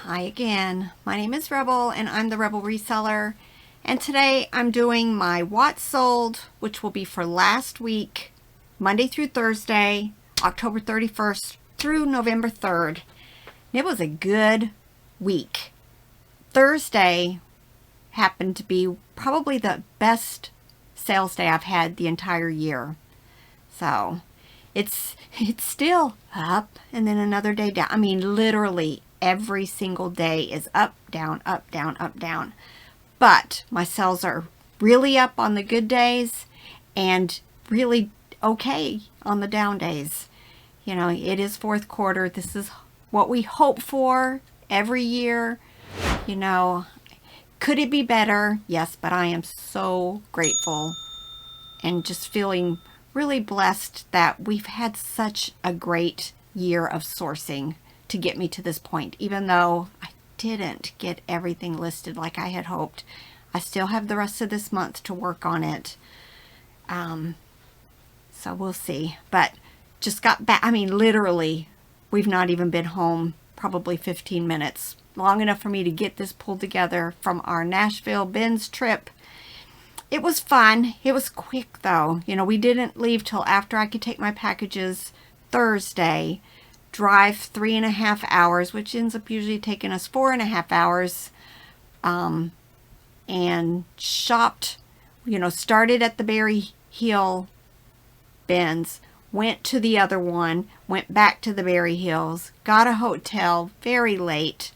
Hi again. My name is Rebel and I'm the Rebel Reseller. And today I'm doing my What Sold, which will be for last week, Monday through Thursday, October 31st through November 3rd. It was a good week. Thursday happened to be probably the best sales day I've had the entire year. So it's still up and then another day down. I mean, literally every single day is up, down, up, down, up, down. But my sales are really up on the good days and really okay on the down days. You know, it is fourth quarter. This is what we hope for every year. You know, could it be better? Yes, but I am so grateful and just feeling really blessed that we've had such a great year of sourcing to get me to this point. Even though I didn't get everything listed like I had hoped, I still have the rest of this month to work on it. So we'll see. But just got back. I mean, literally, we've not even been home probably 15 minutes. Long enough for me to get this pulled together from our Nashville Benz trip. It was fun. It was quick though. You know, we didn't leave till after I could take my packages Thursday, drive 3.5 hours, which ends up usually taking us 4.5 hours, and shopped, you know, started at the Berry Hill Benz, went to the other one, went back to the Berry Hills, got a hotel very late,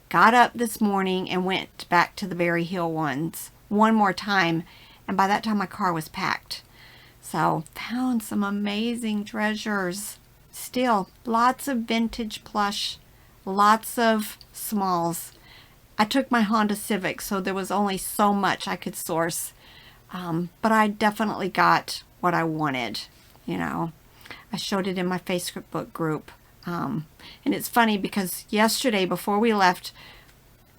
got up this morning and went back to the Berry Hill ones one more time, and by that time my car was packed. So found some amazing treasures. Still lots of vintage plush, lots of smalls. I took my Honda Civic, so there was only so much I could source, but I definitely got what I wanted. You know, I showed it in my Facebook group, and it's funny because yesterday before we left,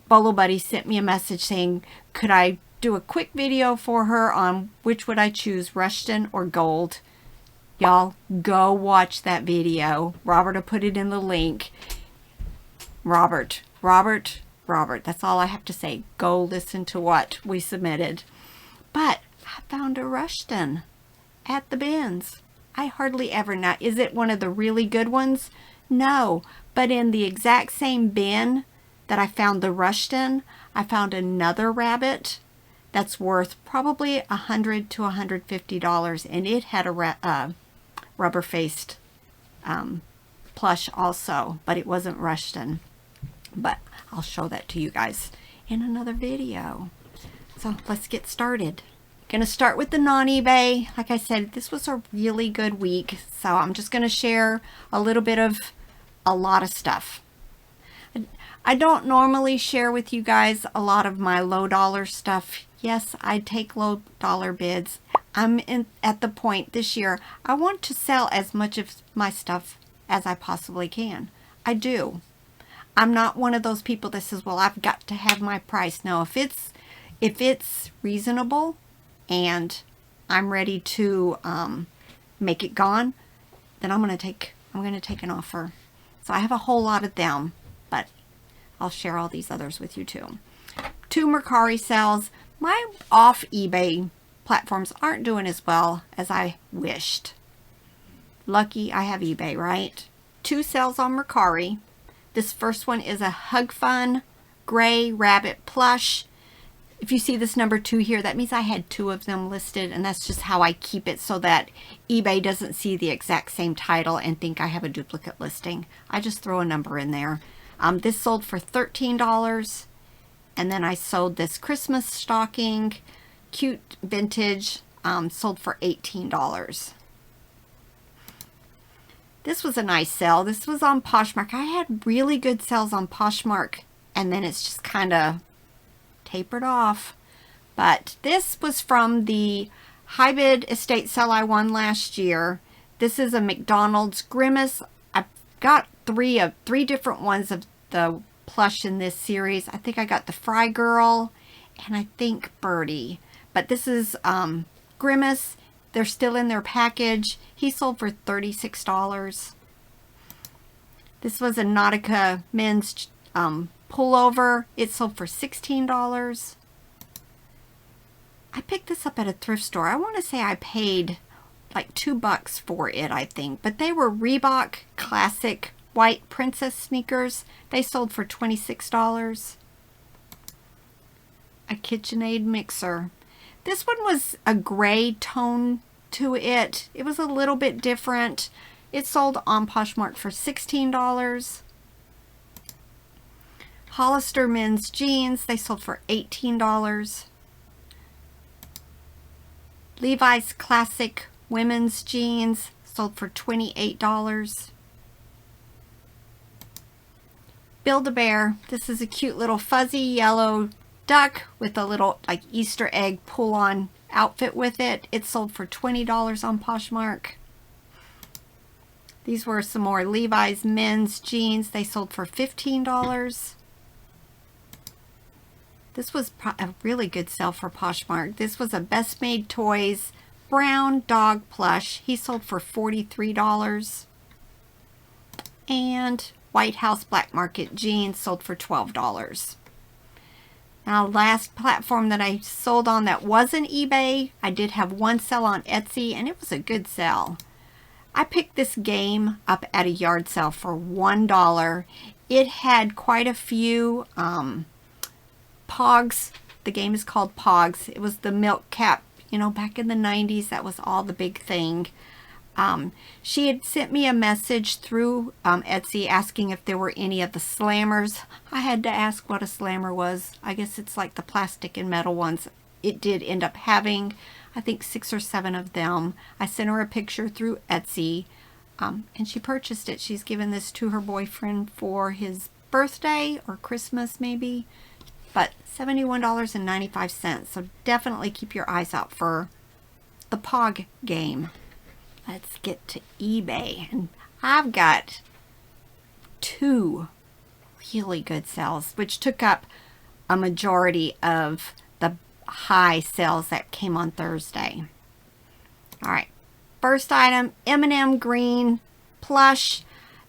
Bolo Buddy sent me a message saying, could I do a quick video for her on which would I choose, Rushton or gold? Y'all, go watch that video. Robert will put it in the link. Robert. That's all I have to say. Go listen to what we submitted. But I found a Rushton at the bins. I hardly ever know. Is it one of the really good ones? No. But in the exact same bin that I found the Rushton, I found another rabbit that's worth probably $100 to $150, and it had a rubber-faced plush also, but it wasn't Rushton. But I'll show that to you guys in another video. So let's get started. Gonna start with the non-eBay. Like I said, this was a really good week, so I'm just gonna share a little bit of a lot of stuff. I don't normally share with you guys a lot of my low dollar stuff. Yes, I take low dollar bids. I'm at the point this year, I want to sell as much of my stuff as I possibly can. I do. I'm not one of those people that says, well, I've got to have my price. No, if it's reasonable and I'm ready to make it gone, then I'm going to take an offer. So I have a whole lot of them, but I'll share all these others with you too. 2 Mercari sales. My off eBay platforms aren't doing as well as I wished. Lucky I have eBay, right? 2 sales on Mercari. This first one is a Hug Fun gray rabbit plush. If you see this number 2 here, that means I had 2 of them listed, and that's just how I keep it so that eBay doesn't see the exact same title and think I have a duplicate listing. I just throw a number in there. This sold for $13, and then I sold this Christmas stocking, cute vintage, sold for $18. This was a nice sale. This was on Poshmark. I had really good sales on Poshmark, and then it's just kind of tapered off. But this was from the high bid estate sale I won last year. This is a McDonald's Grimace. I've got three different ones of the plush in this series. I think I got the Fry Girl and I think Birdie. But this is Grimace. They're still in their package. He sold for $36. This was a Nautica men's pullover. It sold for $16. I picked this up at a thrift store. I want to say I paid like $2 for it, I think. But they were Reebok Classic White Princess sneakers. They sold for $26. A KitchenAid mixer. This one was a gray tone to it. It was a little bit different. It sold on Poshmark for $16. Hollister men's jeans. They sold for $18. Levi's Classic women's jeans sold for $28. Build-A-Bear. This is a cute little fuzzy yellow duck with a little like Easter egg pull-on outfit with it. It sold for $20 on Poshmark. These were some more Levi's men's jeans. They sold for $15. This was a really good sale for Poshmark. This was a Best Made Toys brown dog plush. He sold for $43. And White House Black Market jeans sold for $12. Now, last platform that I sold on that wasn't eBay, I did have one sale on Etsy, and it was a good sale. I picked this game up at a yard sale for $1. It had quite a few Pogs. The game is called Pogs. It was the milk cap. You know, back in the 90s, that was all the big thing. She had sent me a message through Etsy asking if there were any of the slammers. I had to ask what a slammer was. I guess it's like the plastic and metal ones. It did end up having, I think, 6 or 7 of them. I sent her a picture through Etsy, and she purchased it. She's given this to her boyfriend for his birthday or Christmas maybe. But $71.95. So definitely keep your eyes out for the Pog game. Let's get to eBay. And I've got 2 really good sales, which took up a majority of the high sales that came on Thursday. All right. First item, M&M Green Plush.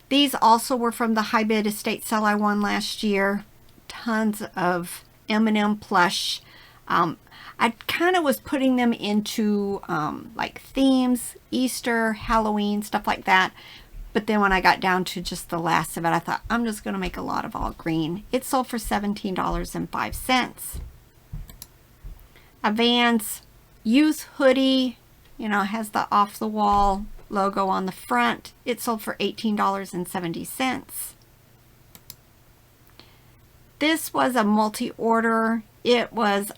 These also were from the high bid estate sale I won last year. Tons of M&M plush. I kind of was putting them into like themes, Easter, Halloween, stuff like that. But then when I got down to just the last of it, I thought, I'm just going to make a lot of all green. It sold for $17.05. A Vans youth hoodie, you know, has the off-the-wall logo on the front. It sold for $18.70. This was a multi-order. It was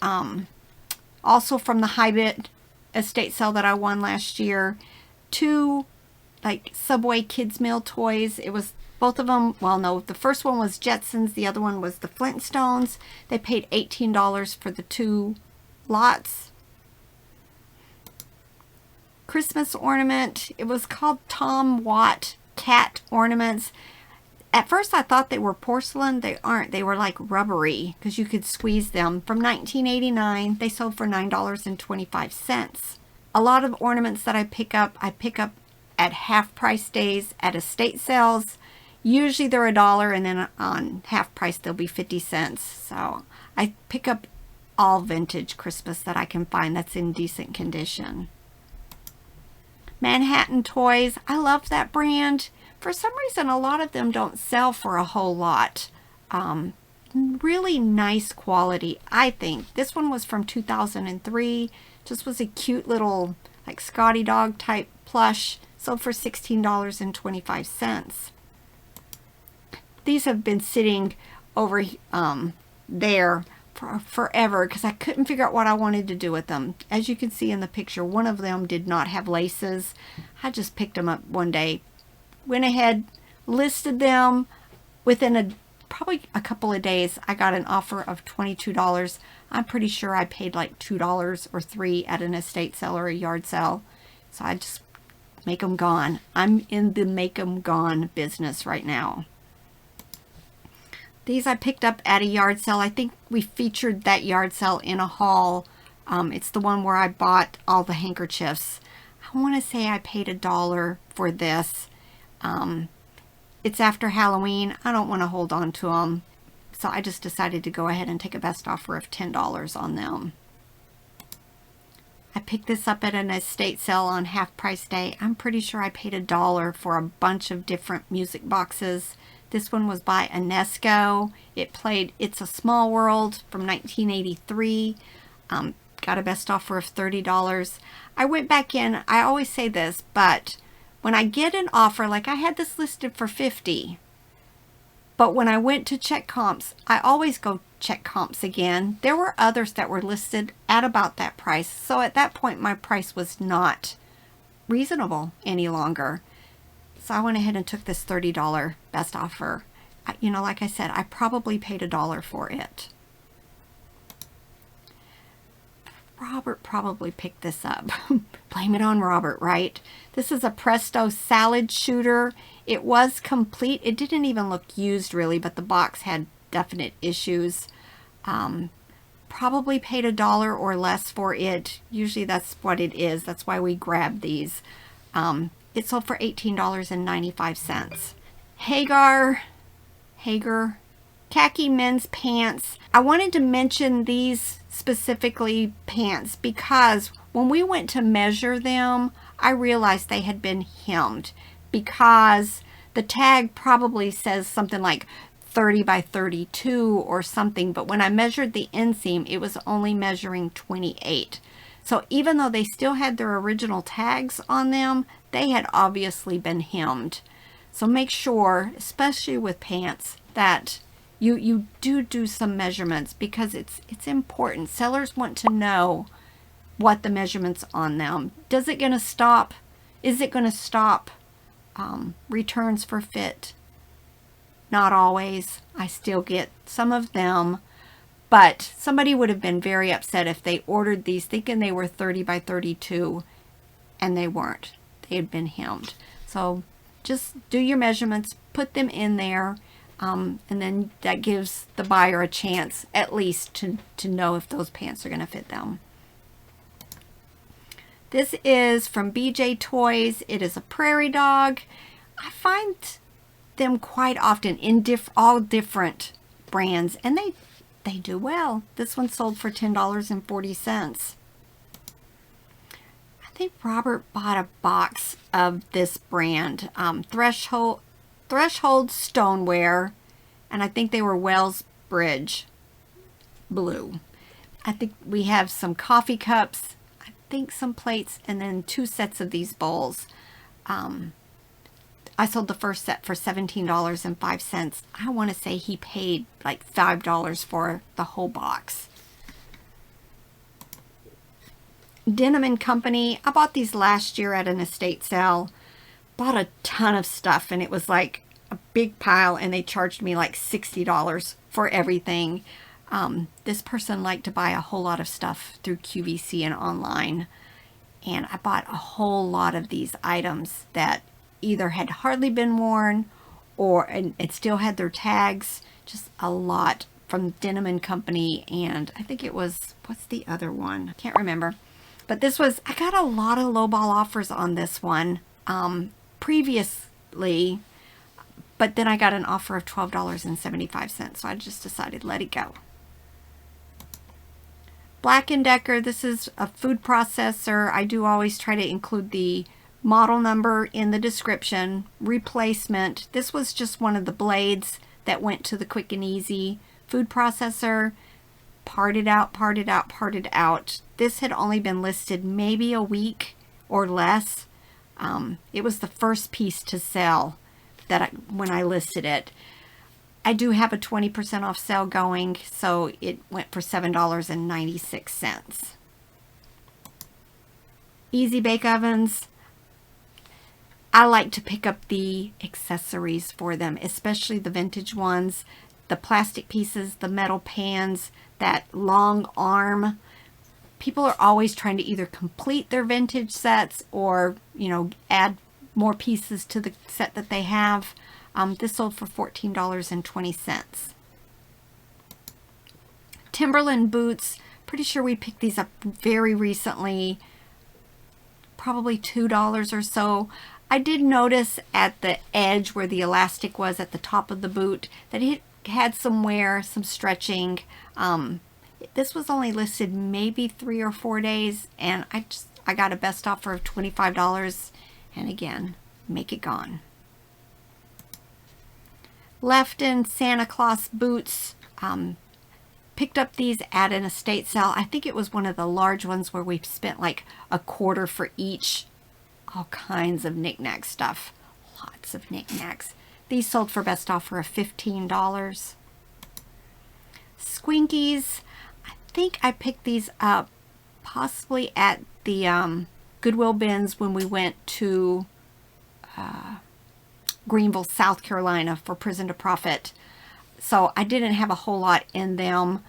also from the high bid estate sale that I won last year. 2 like Subway kids meal toys. It was both of them. Well, no, the first one was Jetsons. The other one was the Flintstones. They paid $18 for the 2 lots. Christmas ornament. It was called Tom Watt cat ornaments. At first I thought they were porcelain. They aren't. They were like rubbery because you could squeeze them. From 1989, they sold for $9.25. A lot of ornaments that I pick up at half price days at estate sales. Usually they're $1, and then on half price they'll be 50 cents. So I pick up all vintage Christmas that I can find that's in decent condition. Manhattan Toys. I love that brand. For some reason, a lot of them don't sell for a whole lot. Really nice quality, I think. This one was from 2003. Just was a cute little, like, Scotty dog type plush. Sold for $16.25. These have been sitting over there for forever because I couldn't figure out what I wanted to do with them. As you can see in the picture, one of them did not have laces. I just picked them up one day. Went ahead, listed them. Within probably a couple of days, I got an offer of $22. I'm pretty sure I paid like $2 or $3 at an estate sale or a yard sale. So I just make them gone. I'm in the make them gone business right now. These I picked up at a yard sale. I think we featured that yard sale in a haul. It's the one where I bought all the handkerchiefs. I want to say I paid $1 for this. It's after Halloween. I don't want to hold on to them. So I just decided to go ahead and take a best offer of $10 on them. I picked this up at an estate sale on half price day. I'm pretty sure I paid $1 for a bunch of different music boxes. This one was by Inesco. It played It's a Small World from 1983. Got a best offer of $30. I went back in. I always say this, but when I get an offer, like I had this listed for $50, but when I went to check comps, I always go check comps again. There were others that were listed at about that price. So at that point, my price was not reasonable any longer. So I went ahead and took this $30 best offer. You know, like I said, I probably paid $1 for it. Robert probably picked this up. Blame it on Robert, right? This is a Presto salad shooter. It was complete. It didn't even look used really, but the box had definite issues. Probably paid $1 or less for it. Usually that's what it is. That's why we grab these. It sold for $18.95. Hager khaki men's pants. I wanted to mention these specifically pants because when we went to measure them, I realized they had been hemmed because the tag probably says something like 30 by 32 or something, but when I measured the inseam, it was only measuring 28. So even though they still had their original tags on them, they had obviously been hemmed. So make sure, especially with pants, that you do some measurements because it's important. Sellers want to know what the measurements on them. Is it going to stop returns for fit? Not always. I still get some of them, but somebody would have been very upset if they ordered these thinking they were 30 by 32 and they weren't. They had been hemmed. So just do your measurements, put them in there, and then that gives the buyer a chance at least to know if those pants are going to fit them. This is from BJ Toys. It is a prairie dog. I find them quite often in all different brands, and they do well. This one sold for $10.40. I think Robert bought a box of this brand, Threshold Stoneware, and I think they were Wellsbridge blue. I think we have some coffee cups, I think some plates, and then 2 sets of these bowls. I sold the first set for $17.05. I want to say he paid like $5 for the whole box. Denim & Company. I bought these last year at an estate sale. Bought a ton of stuff, and it was like a big pile, and they charged me like $60 for everything. This person liked to buy a whole lot of stuff through QVC and online, and I bought a whole lot of these items that either had hardly been worn or it still had their tags. Just a lot from Denim & Company, and I think it was, what's the other one? Can't remember. But this was, I got a lot of lowball offers on this one previously, but then I got an offer of $12.75, so I just decided let it go. Black & Decker, this is a food processor. I do always try to include the model number in the description. Replacement. This was just one of the blades that went to the Quick and Easy food processor. Parted out. This had only been listed maybe a week or less. It was the first piece to sell when I listed it. I do have a 20% off sale going, so it went for $7.96. Easy Bake Ovens. I like to pick up the accessories for them, especially the vintage ones. The plastic pieces, the metal pans, that long arm. People are always trying to either complete their vintage sets or, you know, add more pieces to the set that they have. This sold for $14.20. Timberland boots. Pretty sure we picked these up very recently. Probably $2 or so. I did notice at the edge where the elastic was at the top of the boot that it had some wear, some stretching. This was only listed maybe 3 or 4 days, and I got a best offer of $25, and again, make it gone. Lefton Santa Claus boots. Picked up these at an estate sale. I think it was one of the large ones where we spent like a quarter for each. All kinds of knickknack stuff. Lots of knickknacks. These sold for best offer of $15. Squinkies. I think I picked these up possibly at the Goodwill bins when we went to Greenville, South Carolina for Prison to Profit. So I didn't have a whole lot in them.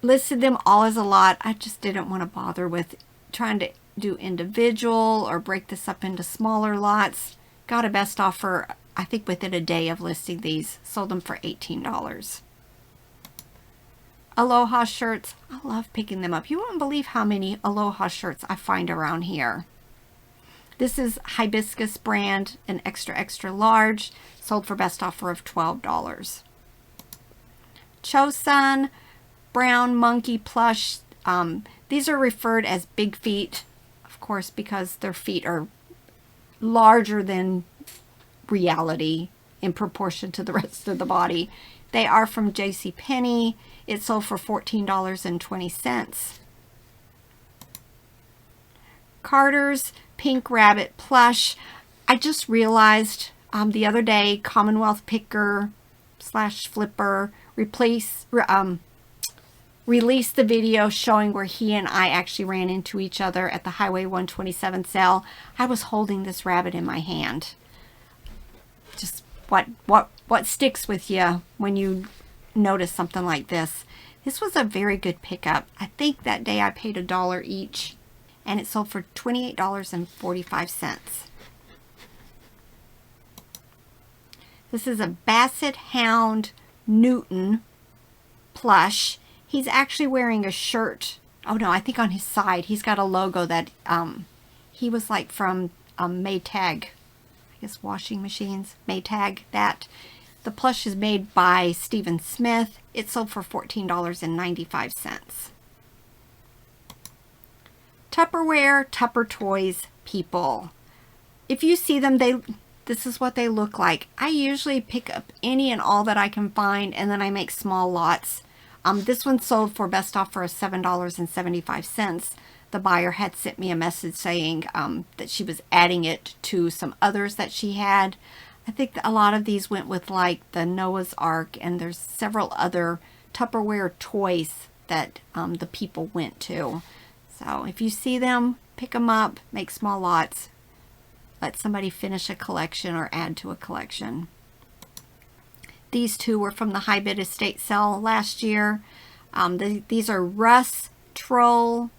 Listed them all as a lot. I just didn't want to bother with trying to do individual or break this up into smaller lots. Got a best offer, I think within a day of listing these. Sold them for $18. Aloha shirts. I love picking them up. You won't believe how many Aloha shirts I find around here. This is Hibiscus brand, an extra large, sold for best offer of $12. Chosun brown monkey plush. These are referred as big feet, of course, because their feet are larger than reality in proportion to the rest of the body. They are from JCPenney. It sold for $14.20. Carter's pink rabbit plush. I just realized the other day Commonwealth Picker / Flipper released the video showing where he and I actually ran into each other at the Highway 127 sale. I was holding this rabbit in my hand. Just what sticks with you when you notice something like this. This was a very good pickup. I think that day I paid $1 each, and it sold for $28.45. This is a Basset Hound Newton plush. He's actually wearing a shirt. Oh no, I think on his side he's got a logo that he was like from Maytag, I guess washing machines, Maytag. That the plush is made by Stephen Smith. It sold for $14.95. Tupperware, Tupper Toys people. If you see them, this is what they look like. I usually pick up any and all that I can find, and then I make small lots. This one sold for best offer of $7.75. The buyer had sent me a message saying that she was adding it to some others that she had. I think a lot of these went with like the Noah's Ark, and there's several other Tupperware toys that the people went to. So if you see them, pick them up, make small lots, let somebody finish a collection or add to a collection. These two were from the High Bid Estate sale last year. These are Russ Troll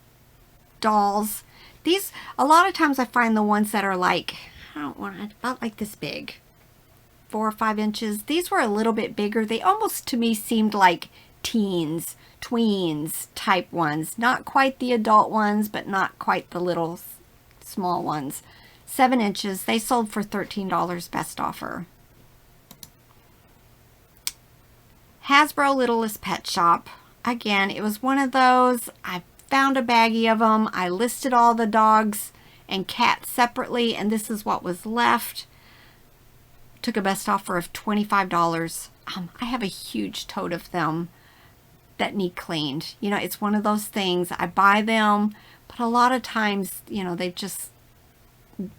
dolls. These, a lot of times I find the ones that are like, I don't want, about like this big, 4 or 5 inches. These were a little bit bigger. They almost to me seemed like teens, tweens type ones. Not quite the adult ones, but not quite the little small ones. 7 inches. They sold for $13 best offer. Hasbro Littlest Pet Shop. Again, it was one of those. I found a baggie of them. I listed all the dogs and cats separately, and this is what was left. Took a best offer of $25. I have a huge tote of them that need cleaned. You know, it's one of those things. I buy them, but a lot of times, you know, they've just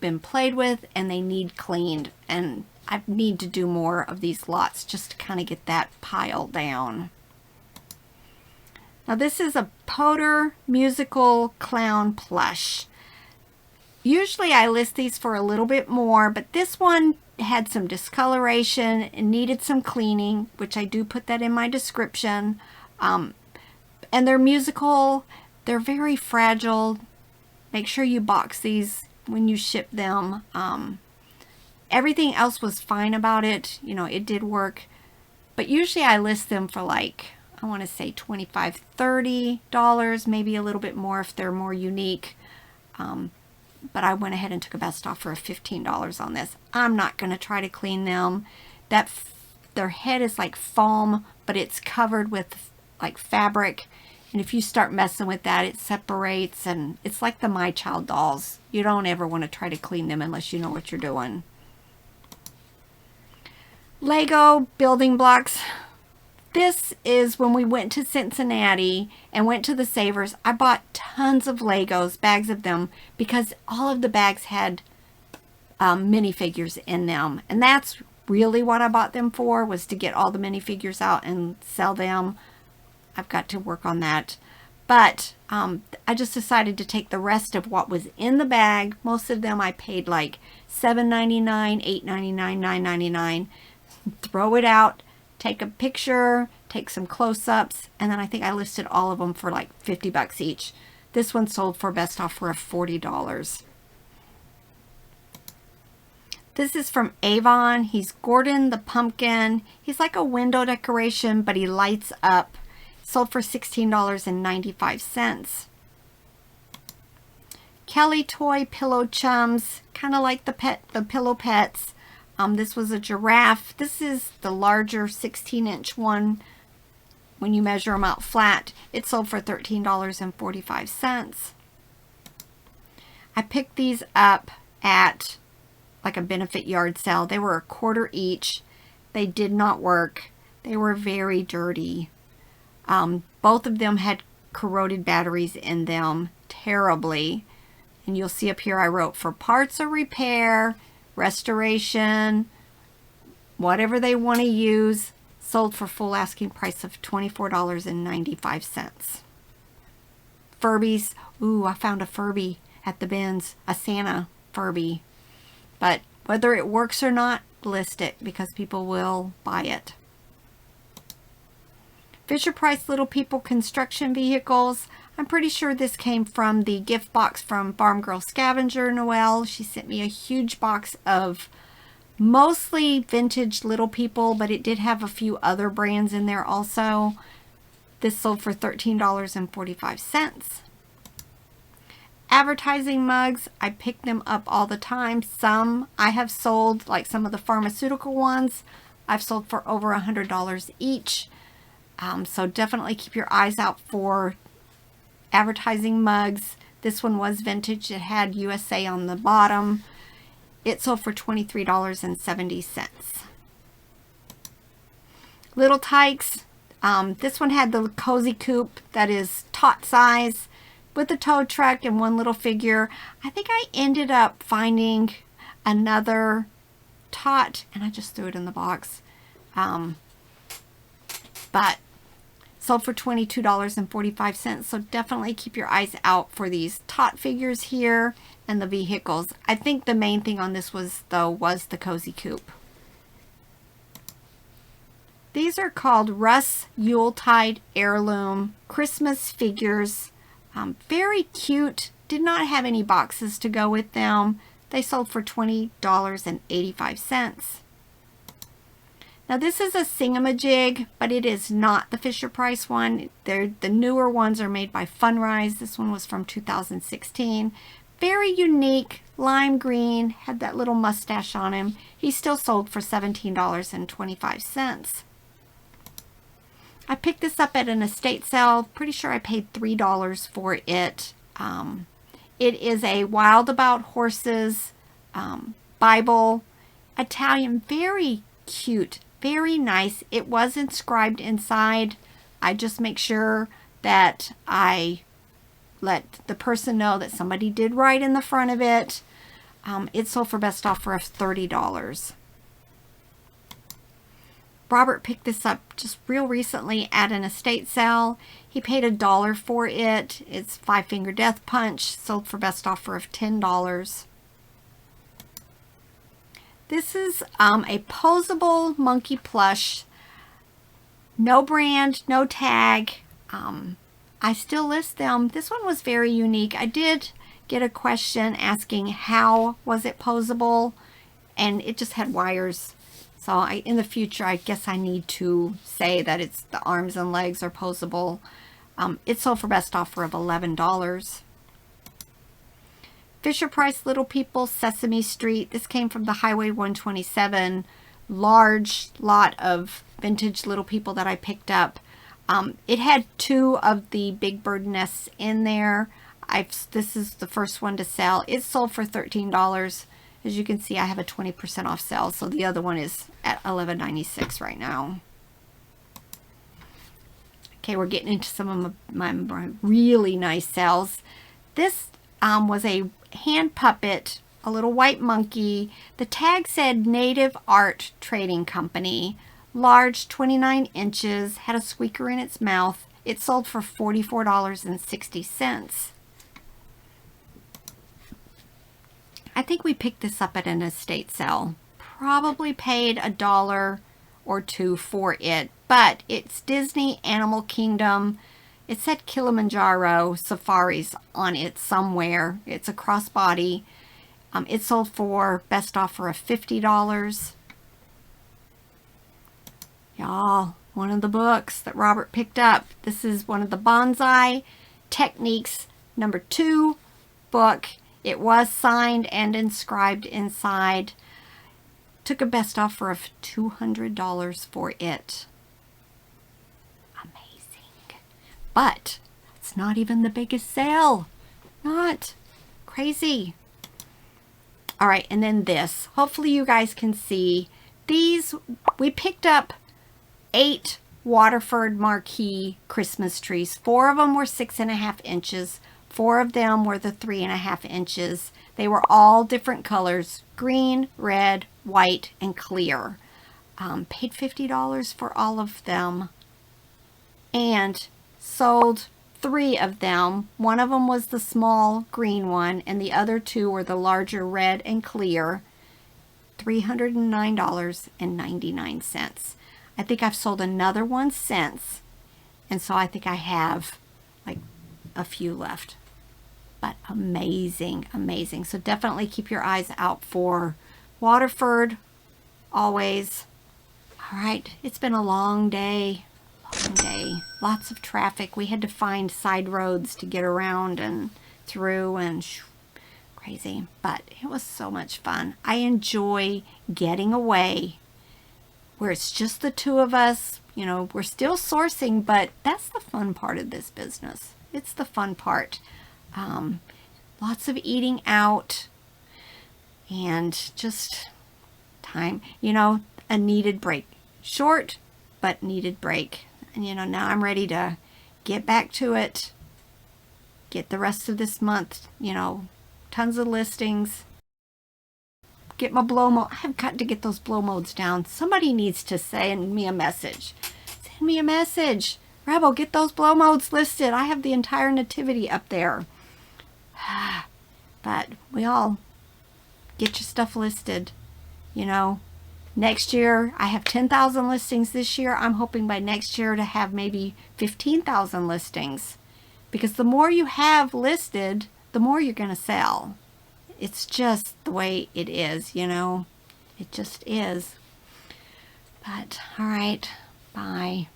been played with and they need cleaned, and I need to do more of these lots just to kind of get that pile down. Now this is a Potter musical clown plush. Usually I list these for a little bit more, but this one had some discoloration and needed some cleaning, which I do put that in my description. And they're musical. They're very fragile. Make sure you box these when you ship them. Everything else was fine about it. You know, it did work. But usually I list them for like, I want to say $25, $30, maybe a little bit more if they're more unique. But I went ahead and took a best offer of $15 on this. I'm not going to try to clean them. That their head is like foam, but it's covered with like fabric. And if you start messing with that, it separates, and it's like the My Child dolls. You don't ever want to try to clean them unless you know what you're doing. Lego building blocks. This is when we went to Cincinnati and went to the Savers. I bought tons of Legos, bags of them, because all of the bags had minifigures in them. And that's really what I bought them for, was to get all the minifigures out and sell them. I've got to work on that. But I just decided to take the rest of what was in the bag. Most of them I paid like $7.99, $8.99, $9.99. Throw it out, take a picture, take some close-ups, and then I think I listed all of them for like 50 bucks each. This one sold for best offer of $40. This is from Avon. He's Gordon the Pumpkin. He's like a window decoration, but he lights up. Sold for $16.95. Kelly Toy Pillow Chums, kind of like the pillow pets. This was a giraffe. This is the larger 16-inch one. When you measure them out flat, it sold for $13.45. I picked these up at like a benefit yard sale. They were $1 each. They did not work. They were very dirty. Both of them had corroded batteries in them terribly. And you'll see up here I wrote for parts or repair, restoration, whatever they want to use. Sold for full asking price of $24.95. Furbies. Ooh, I found a Furby at the bins. A Santa Furby. But whether it works or not, list it because people will buy it. Fisher-Price Little People construction vehicles. I'm pretty sure this came from the gift box from Farm Girl Scavenger Noelle. She sent me a huge box of mostly vintage Little People, but it did have a few other brands in there also. This sold for $13.45. Advertising mugs. I pick them up all the time. Some I have sold, like some of the pharmaceutical ones, I've sold for over $100 each. So definitely keep your eyes out for advertising mugs. This one was vintage. It had USA on the bottom. It sold for $23.70. Little Tykes. This one had the cozy coupe that is tot size with the tow truck and one little figure. I think I ended up finding another tot and I just threw it in the box. But sold for $22.45. So definitely keep your eyes out for these tot figures here and the vehicles. I think the main thing on this was the cozy coupe. These are called Russ Yuletide Heirloom Christmas figures. Very cute. Did not have any boxes to go with them. They sold for $20.85. Now this is a Singamajig, but it is not the Fisher-Price one. The newer ones are made by Funrise. This one was from 2016. Very unique, lime green, had that little mustache on him. He still sold for $17.25. I picked this up at an estate sale. Pretty sure I paid $3 for it. It is a Wild About Horses Bible, Italian, very cute. Very nice. It was inscribed inside. I just make sure that I let the person know that somebody did write in the front of it. It sold for best offer of $30. Robert picked this up just real recently at an estate sale. He paid $1 for it. It's 5-finger death punch. Sold for best offer of $10. This is a posable monkey plush. No brand, no tag. I still list them. This one was very unique. I did get a question asking how was it posable, and it just had wires. So in the future, I guess I need to say that it's the arms and legs are posable. It sold for best offer of $11. Fisher-Price Little People Sesame Street. This came from the Highway 127 large lot of vintage Little People that I picked up. It had 2 of the big bird nests in there. This is the first one to sell. It sold for $13. As you can see, I have a 20% off sale, so the other one is at $11.96 right now. Okay, we're getting into some of my really nice sales. This was a hand puppet, a little white monkey. The tag said Native Art Trading Company. Large, 29 inches, had a squeaker in its mouth. It sold for $44.60. I think we picked this up at an estate sale. Probably paid $1 or $2 for it, but it's Disney Animal Kingdom. It said Kilimanjaro Safaris on it somewhere. It's a crossbody. It sold for best offer of $50. Y'all, one of the books that Robert picked up. This is one of the Bonsai Techniques #2 book. It was signed and inscribed inside. Took a best offer of $200 for it. Amazing. But it's not even the biggest sale. Not crazy. All right, and then this. Hopefully you guys can see. These, we picked up 8 Waterford marquee Christmas trees. 4 of them were 6.5 inches. 4 of them were the 3.5 inches. They were all different colors: green, red, white, and clear. Paid $50 for all of them and sold 3 of them. One of them was the small green one, and the other 2 were the larger red and clear. $309.99. I think I've sold another one since, and so I think I have like a few left. But amazing, amazing. So definitely keep your eyes out for Waterford, always. All right, it's been a long day, lots of traffic. We had to find side roads to get around and through, and crazy, but it was so much fun. I enjoy getting away where it's just the 2 of us. You know, we're still sourcing, but that's the fun part of this business. It's the fun part. Lots of eating out and just time, you know, a needed break. Short, but needed break. And, you know, now I'm ready to get back to it, get the rest of this month, you know, tons of listings, get my blow mode. I've got to get those blow modes down. Somebody needs to send me a message. Send me a message. Rebel, get those blow modes listed. I have the entire nativity up there. But we all get your stuff listed. You know, next year I have 10,000 listings this year. I'm hoping by next year to have maybe 15,000 listings, because the more you have listed, the more you're going to sell. It's just the way it is, you know. It just is. But all right, bye.